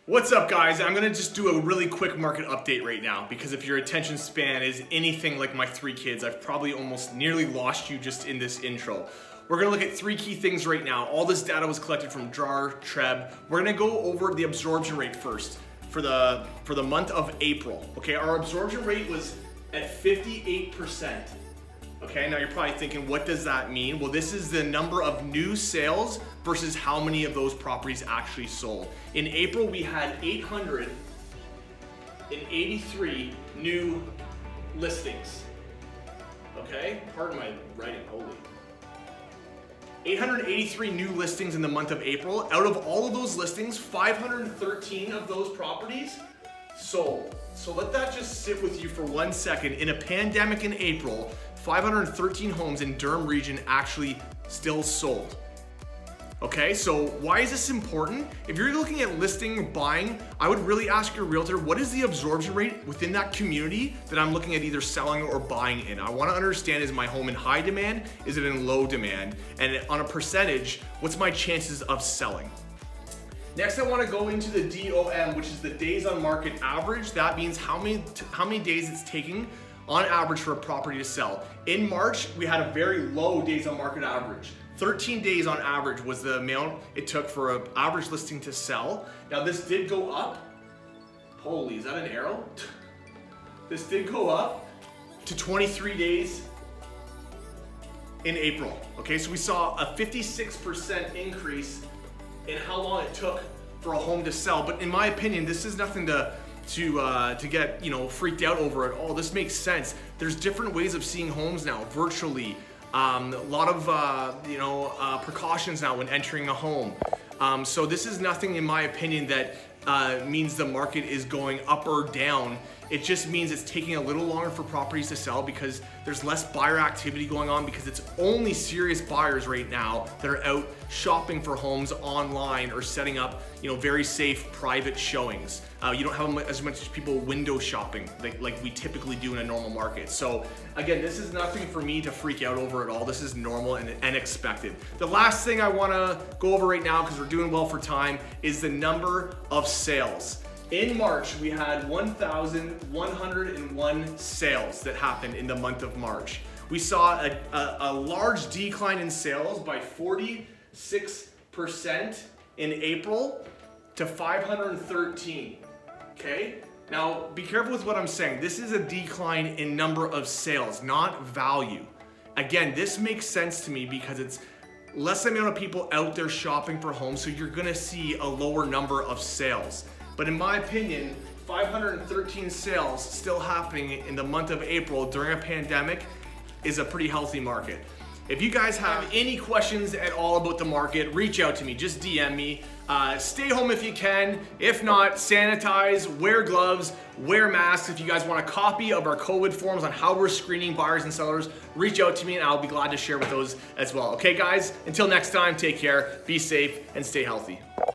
What's up, guys? I'm gonna just do a really quick market update right now because if your attention span is anything like my 3 kids, I've probably almost nearly lost you just in this intro. We're gonna look at 3 key things right now. All this data was collected from DRAR, TREB. We're gonna go over the absorption rate first for the month of April. Okay, our absorption rate was at 58%. Okay, now you're probably thinking, what does that mean? Well, this is the number of new sales versus how many of those properties actually sold. In April, we had 883 new listings. Okay, pardon my writing, holy. 883 new listings in the month of April. Out of all of those listings, 513 of those properties sold. So let that just sit with you for 1 second. In a pandemic in April, 513 homes in Durham Region actually still sold. Okay, so why is this important? If you're looking at listing or buying, I would really ask your realtor, what is the absorption rate within that community that I'm looking at either selling or buying in? I wanna understand, is my home in high demand? Is it in low demand? And on a percentage, what's my chances of selling? Next, I wanna go into the DOM, which is the days on market average. That means how many days it's taking on average for a property to sell. In March, we had a very low days on market average. 13 days on average was the amount it took for an average listing to sell. Now this did go up. Holy, is that an arrow? This did go up to 23 days in April. Okay, so we saw a 56% increase in how long it took for a home to sell. But in my opinion, this is nothing to get freaked out over at all. This makes sense. There's different ways of seeing homes now, virtually. A lot of precautions now when entering a home. So this is nothing, in my opinion, that means the market is going up or down. It just means it's taking a little longer for properties to sell because there's less buyer activity going on, because it's only serious buyers right now that are out shopping for homes online or setting up very safe private showings. You don't have as much people window shopping like we typically do in a normal market. So again, this is nothing for me to freak out over at all. This is normal and expected. The last thing I wanna go over right now, because we're doing well for time, is the number of sales. In March, we had 1,101 sales that happened in the month of March. We saw a large decline in sales by 46% in April to 513, okay? Now, be careful with what I'm saying. This is a decline in number of sales, not value. Again, this makes sense to me because it's less amount of people out there shopping for homes, so you're gonna see a lower number of sales. But in my opinion, 513 sales still happening in the month of April during a pandemic is a pretty healthy market. If you guys have any questions at all about the market, reach out to me, just DM me. Stay home if you can. If not, sanitize, wear gloves, wear masks. If you guys want a copy of our COVID forms on how we're screening buyers and sellers, reach out to me and I'll be glad to share with those as well. Okay guys, until next time, take care, be safe, and stay healthy.